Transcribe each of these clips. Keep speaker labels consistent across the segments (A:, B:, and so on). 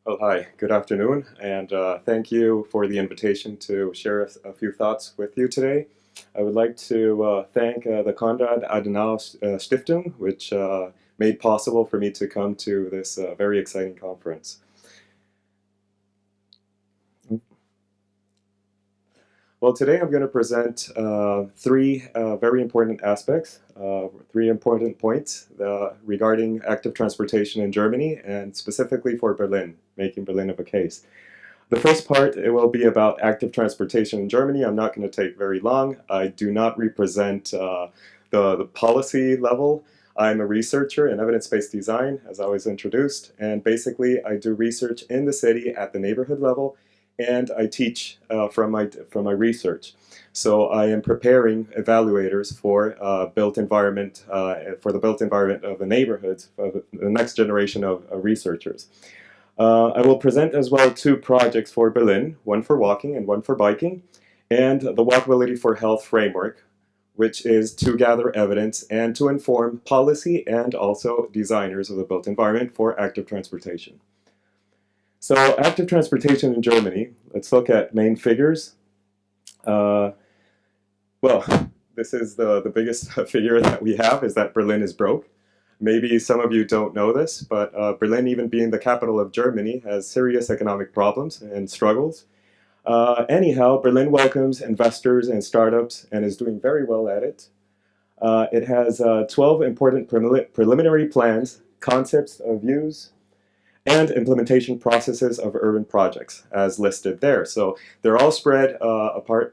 A: Well, hi, good afternoon, and thank you for the invitation to share a few thoughts with you today. I would like to thank the Konrad Adenauer Stiftung, which made possible for me to come to this very exciting conference. Well, today I'm going to present three very important aspects, three important points regarding active transportation in Germany, and specifically for Berlin, making Berlin of a case. The first part, it will be about active transportation in Germany. I'm not going to take very long. I do not represent the policy level. I'm a researcher in evidence-based design, as I was introduced, and basically I do research in the city at the neighborhood level, and I teach from my research. So I am preparing evaluators for built environment for the built environment of the neighborhoods of the next generation of researchers. I will present as well two projects for Berlin, one for walking and one for biking, and the Walkability for Health framework, which is to gather evidence and to inform policy and also designers of the built environment for active transportation. So active transportation in Germany, let's look at main figures. Well, this is the biggest figure that we have, is that Berlin is broke. Maybe some of you don't know this, but Berlin, even being the capital of Germany, has serious economic problems and struggles. Anyhow, Berlin welcomes investors and startups and is doing very well at it. It has 12 important preliminary plans, concepts of use, and implementation processes of urban projects, as listed there. So they're all spread apart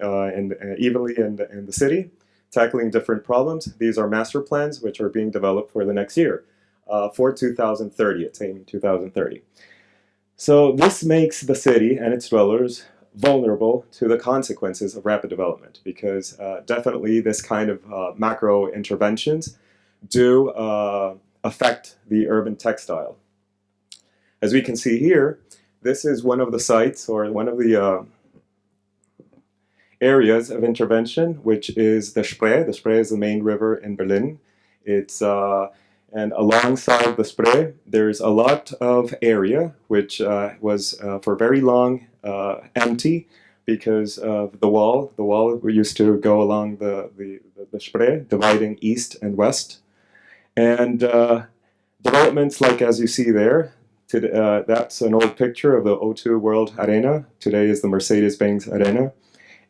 A: evenly in the city, tackling different problems. These are master plans which are being developed for the next year, for 2030. It's aiming 2030. So this makes the city and its dwellers vulnerable to the consequences of rapid development, because definitely this kind of macro interventions do affect the urban textile. As we can see here, this is one of the sites, or one of the areas of intervention, which is the Spree. The Spree is the main river in Berlin. It's and alongside the Spree, there's a lot of area which was for very long empty because of the wall. The wall used to go along the Spree, dividing east and west. And developments like, as you see there, that's an old picture of the O2 World Arena. Today is the Mercedes-Benz Arena.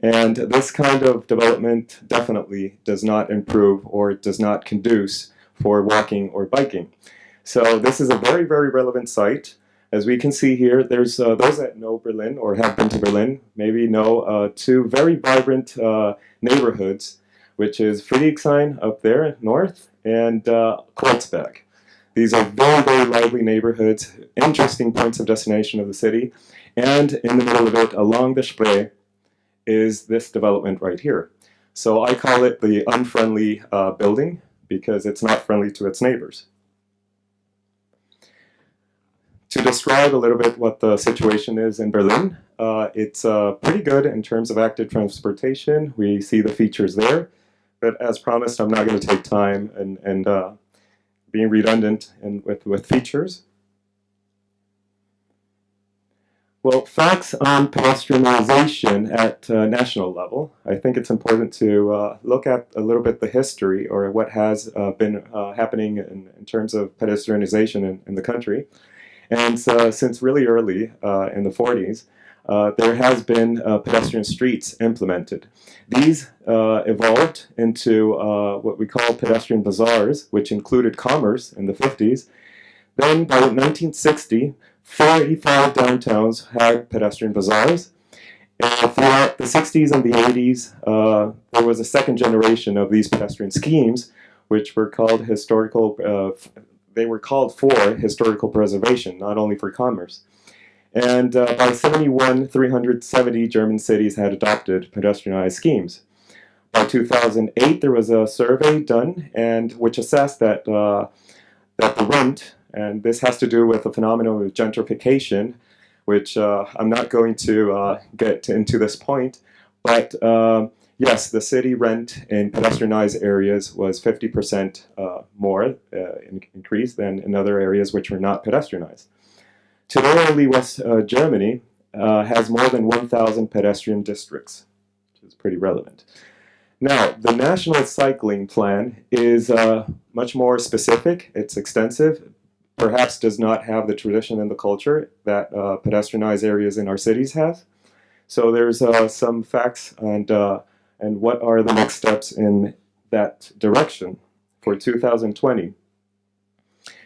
A: And this kind of development definitely does not improve or does not conduce for walking or biking. So this is a very, very relevant site. As we can see here, there's those that know Berlin or have been to Berlin maybe know two very vibrant neighborhoods, which is Friedrichshain up there north and Kreuzberg. These are very, very lively neighborhoods, interesting points of destination of the city, and in the middle of it, along the Spree, is this development right here. So I call it the unfriendly building, because it's not friendly to its neighbors. To describe a little bit what the situation is in Berlin, it's pretty good in terms of active transportation. We see the features there, but as promised, I'm not going to take time and being redundant with features. Well, facts on pedestrianization at national level. I think it's important to look at a little bit the history, or what has been happening in terms of pedestrianization in the country. And since really early in the 40s, there has been pedestrian streets implemented. These evolved into what we call pedestrian bazaars, which included commerce in the 50s. Then by 1960, 45 downtowns had pedestrian bazaars. And throughout the 60s and the 80s, there was a second generation of these pedestrian schemes, which were called they were called for historical preservation, not only for commerce. And by 71, 370 German cities had adopted pedestrianized schemes. By 2008, there was a survey done, and which assessed that the rent, and this has to do with the phenomenon of gentrification, which I'm not going to get into this point, but yes, the city rent in pedestrianized areas was 50% more increase than in other areas which were not pedestrianized. Today, only West Germany has more than 1,000 pedestrian districts, which is pretty relevant. Now, the National Cycling Plan is much more specific. It's extensive, perhaps does not have the tradition and the culture that pedestrianized areas in our cities have. So there's some facts and what are the next steps in that direction for 2020.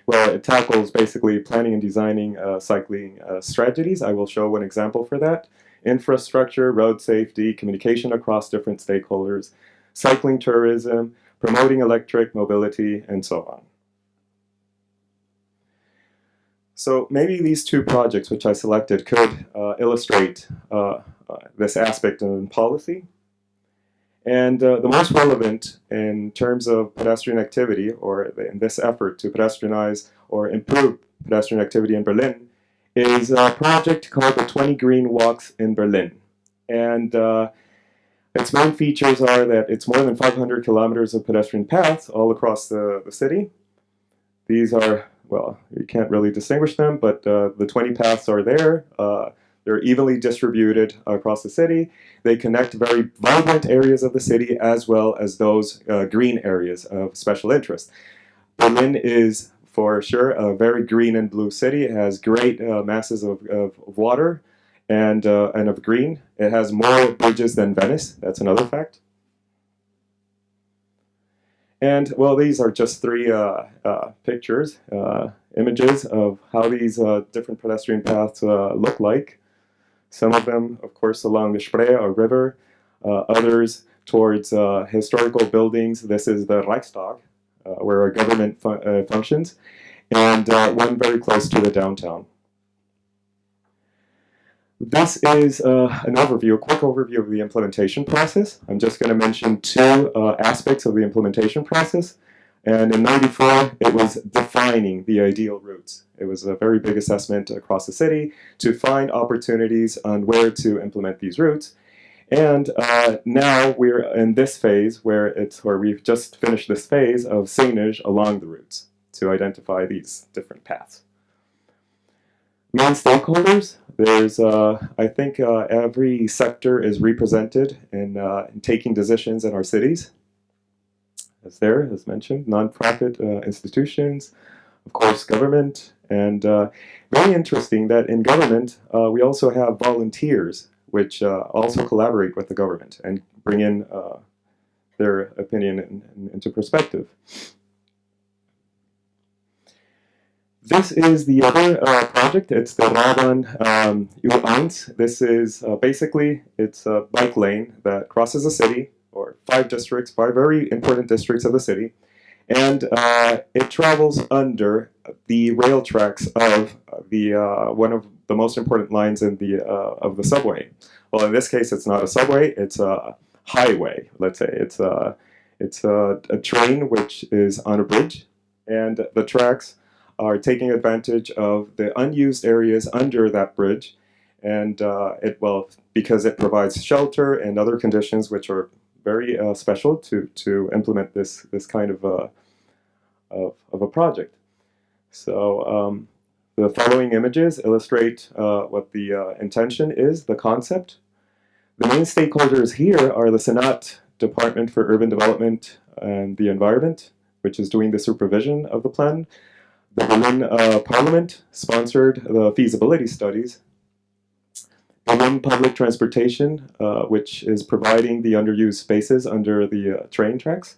A: Well, it tackles basically planning and designing cycling strategies. I will show one example for that. Infrastructure, road safety, communication across different stakeholders, cycling tourism, promoting electric mobility, and so on. So maybe these two projects which I selected could illustrate this aspect in policy. And the most relevant in terms of pedestrian activity, or in this effort to pedestrianize or improve pedestrian activity in Berlin, is a project called the 20 Green Walks in Berlin. And its main features are that it's more than 500 kilometers of pedestrian paths all across the city. These are, well, you can't really distinguish them, but the 20 paths are there. They're evenly distributed across the city. They connect very vibrant areas of the city as well as those green areas of special interest. Berlin is, for sure, a very green and blue city. It has great masses of water and of green. It has more bridges than Venice. That's another fact. And, well, these are just three pictures, images of how these different pedestrian paths look like. Some of them, of course, along the Spree or river, others towards historical buildings. This is the Reichstag, where our government functions, and one very close to the downtown. This is an overview, a quick overview of the implementation process. I'm just going to mention two aspects of the implementation process. And in '94, it was defining the ideal routes. It was a very big assessment across the city to find opportunities on where to implement these routes. And now we're in this phase where we've just finished this phase of signage along the routes to identify these different paths. Main stakeholders, there's, I think every sector is represented in taking decisions in our cities. As there, as mentioned, nonprofit institutions, of course, government, and very interesting that in government we also have volunteers, which also collaborate with the government and bring in their opinion into perspective. This is the other project. It's the Walk21. This is basically, it's a bike lane that crosses the city, or 5 districts, 5 very important districts of the city, and it travels under the rail tracks of the one of the most important lines in of the subway. Well, in this case, it's not a subway; it's a highway. Let's say it's a train which is on a bridge, and the tracks are taking advantage of the unused areas under that bridge, and because it provides shelter and other conditions which are very special to implement this kind of a project. So the following images illustrate what the intention is, the concept. The main stakeholders here are the Senat Department for Urban Development and the Environment, which is doing the supervision of the plan. The Berlin Parliament sponsored the feasibility studies. Berlin Public Transportation, which is providing the underused spaces under the train tracks.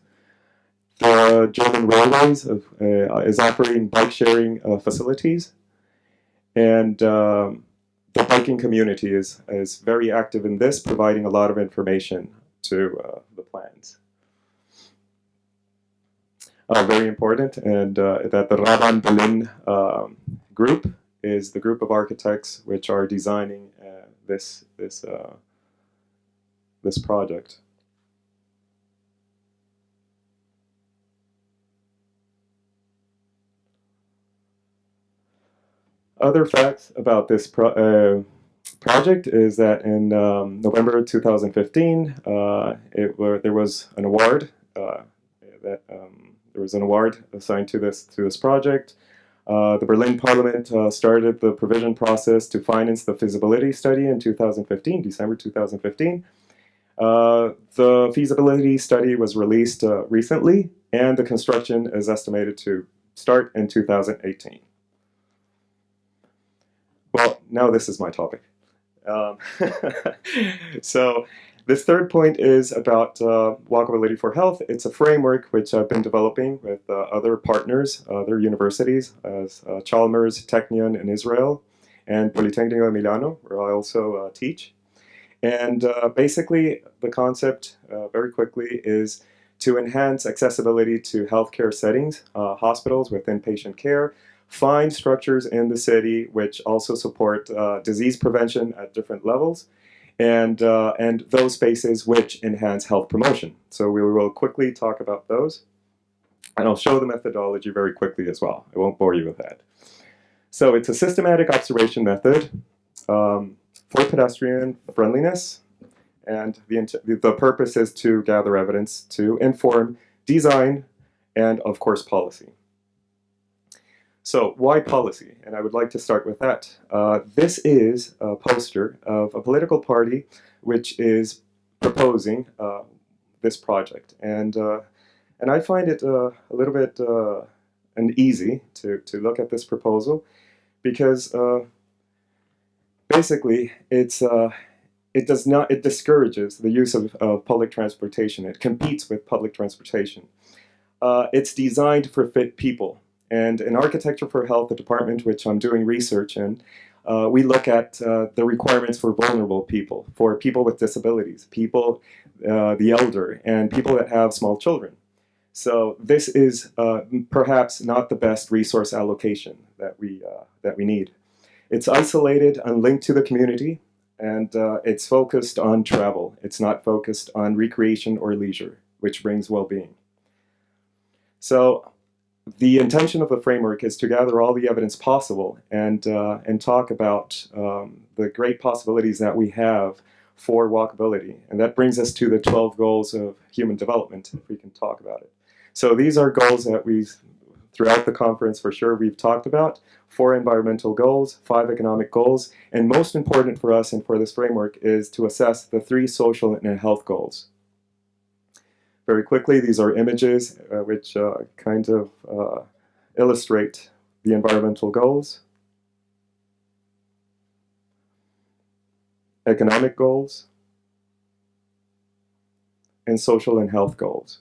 A: The German Railways is operating bike-sharing facilities. And the biking community is very active in this, providing a lot of information to the plans. Very important, and that the Raban Berlin group is the group of architects which are designing this project. Other facts about this project is that in November 2015, there was an award there was an award assigned to this project. The Berlin Parliament started the provision process to finance the feasibility study in 2015, December 2015. The feasibility study was released recently, and the construction is estimated to start in 2018. Well, now this is my topic. So this third point is about Walkability for Health. It's a framework which I've been developing with other partners, other universities, as Chalmers, Technion in Israel, and Politecnico Milano, where I also teach. And basically, the concept, very quickly, is to enhance accessibility to healthcare settings, hospitals with inpatient care, find structures in the city which also support disease prevention at different levels, and those spaces which enhance health promotion. So we will quickly talk about those, and I'll show the methodology very quickly as well. I won't bore you with that. So it's a systematic observation method for pedestrian friendliness, and the purpose is to gather evidence to inform design and, of course, policy. So why policy? And I would like to start with that. This is a poster of a political party which is proposing this project. And I find it a little bit uneasy to look at this proposal, because basically it discourages the use of public transportation. It competes with public transportation. It's designed for fit people. And in Architecture for Health, the department which I'm doing research in, we look at the requirements for vulnerable people, for people with disabilities, people, the elder, and people that have small children. So this is perhaps not the best resource allocation that we need. It's isolated and linked to the community, and it's focused on travel. It's not focused on recreation or leisure, which brings well-being. So the intention of the framework is to gather all the evidence possible and talk about the great possibilities that we have for walkability. And that brings us to the 12 goals of human development, if we can talk about it. So these are goals that throughout the conference for sure we've talked about: 4 environmental goals, 5 economic goals, and most important for us and for this framework is to assess the 3 social and health goals. Very quickly, these are images which kind of illustrate the environmental goals, economic goals, and social and health goals.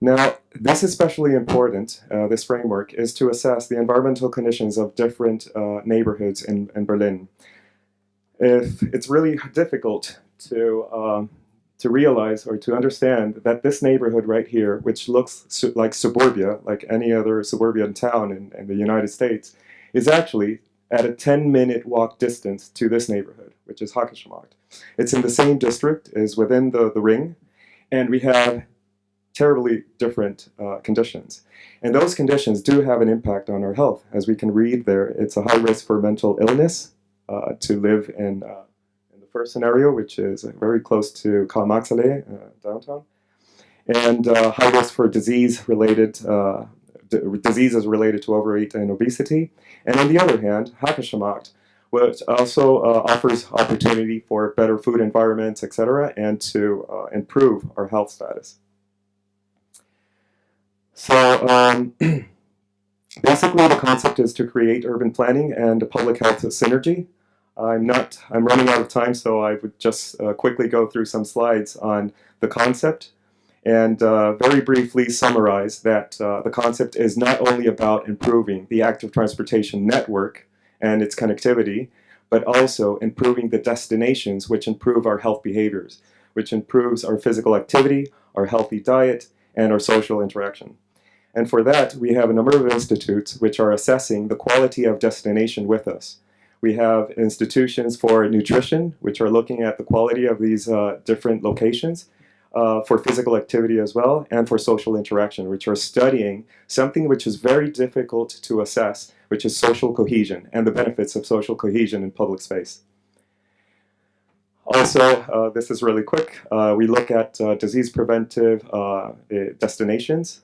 A: Now, this is especially important, this framework, is to assess the environmental conditions of different neighborhoods in Berlin. It's really difficult to realize or to understand that this neighborhood right here, which looks like suburbia, like any other suburban town in the United States, is actually at a 10-minute walk distance to this neighborhood, which is Hackesmarkt. It's in the same district, is within the ring, and we have terribly different conditions. And those conditions do have an impact on our health. As we can read there, it's a high risk for mental illness to live in the first scenario, which is very close to Karl-Marx-Allee, downtown, and high risk for diseases related to overweight and obesity. And on the other hand, Hackesmarkt, which also offers opportunity for better food environments, etc., and to improve our health status. So basically the concept is to create urban planning and a public health synergy. I'm running out of time, so I would just quickly go through some slides on the concept and very briefly summarize that the concept is not only about improving the active transportation network and its connectivity, but also improving the destinations which improve our health behaviors, which improves our physical activity, our healthy diet, and our social interaction. And for that, we have a number of institutes which are assessing the quality of destination with us. We have institutions for nutrition, which are looking at the quality of these different locations, for physical activity as well, and for social interaction, which are studying something which is very difficult to assess, which is social cohesion and the benefits of social cohesion in public space. Also, this is really quick, we look at disease preventive destinations.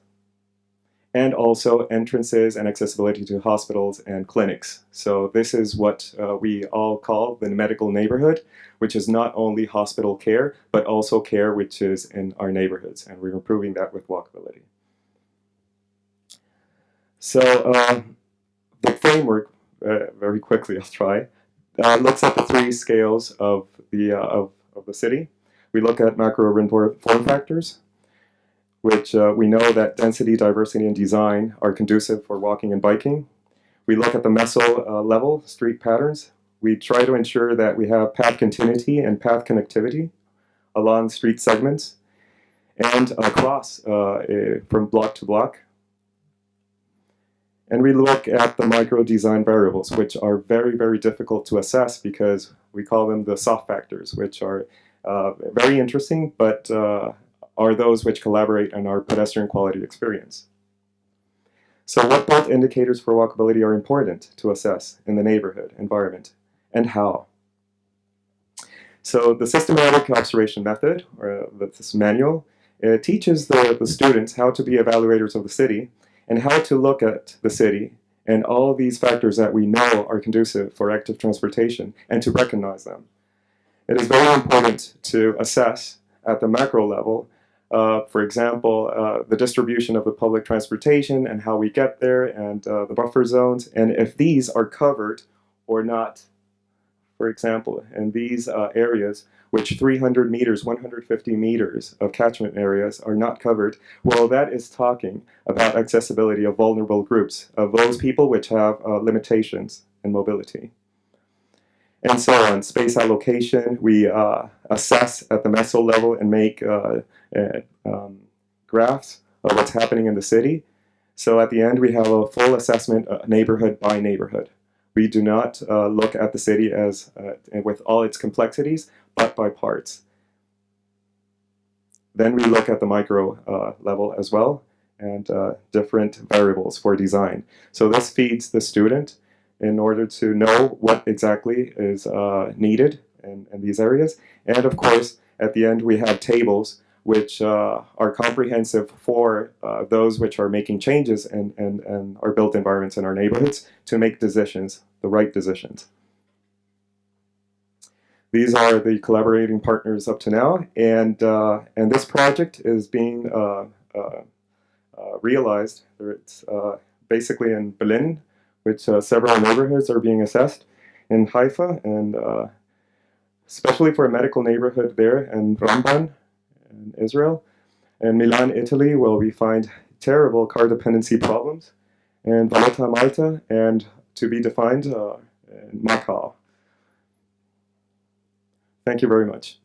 A: and also entrances and accessibility to hospitals and clinics. So this is what we all call the medical neighborhood, which is not only hospital care, but also care which is in our neighborhoods, and we're improving that with Walkability. So the framework, very quickly I'll try, looks at the three scales of the city. We look at macro-urban form factors, which we know that density, diversity, and design are conducive for walking and biking. We look at the meso level, street patterns. We try to ensure that we have path continuity and path connectivity along street segments and across from block to block. And we look at the micro design variables, which are very, very difficult to assess because we call them the soft factors, which are very interesting, but are those which collaborate on our pedestrian quality experience. So what both indicators for walkability are important to assess in the neighborhood environment, and how? So the systematic observation method, or this manual, teaches the students how to be evaluators of the city and how to look at the city and all these factors that we know are conducive for active transportation and to recognize them. It is very important to assess at the macro level, for example, the distribution of the public transportation and how we get there and the buffer zones, and if these are covered or not. For example, in these areas, which 300 meters, 150 meters of catchment areas are not covered, well, that is talking about accessibility of vulnerable groups, of those people which have limitations in mobility. And so on, space allocation, we assess at the meso level and make graphs of what's happening in the city. So at the end, we have a full assessment neighborhood by neighborhood. We do not look at the city as with all its complexities, but by parts. Then we look at the micro level as well, and different variables for design. So this feeds the student in order to know what exactly is needed in these areas. And of course, at the end, we have tables which are comprehensive for those which are making changes in our built environments in our neighborhoods to make decisions, the right decisions. These are the collaborating partners up to now, and this project is being realized. It's basically in Berlin, which several neighborhoods are being assessed, in Haifa, and especially for a medical neighborhood there, and Ramban, in Israel, and Milan, Italy, where we find terrible car dependency problems, and Valletta, Malta, and to be defined in Macau. Thank you very much.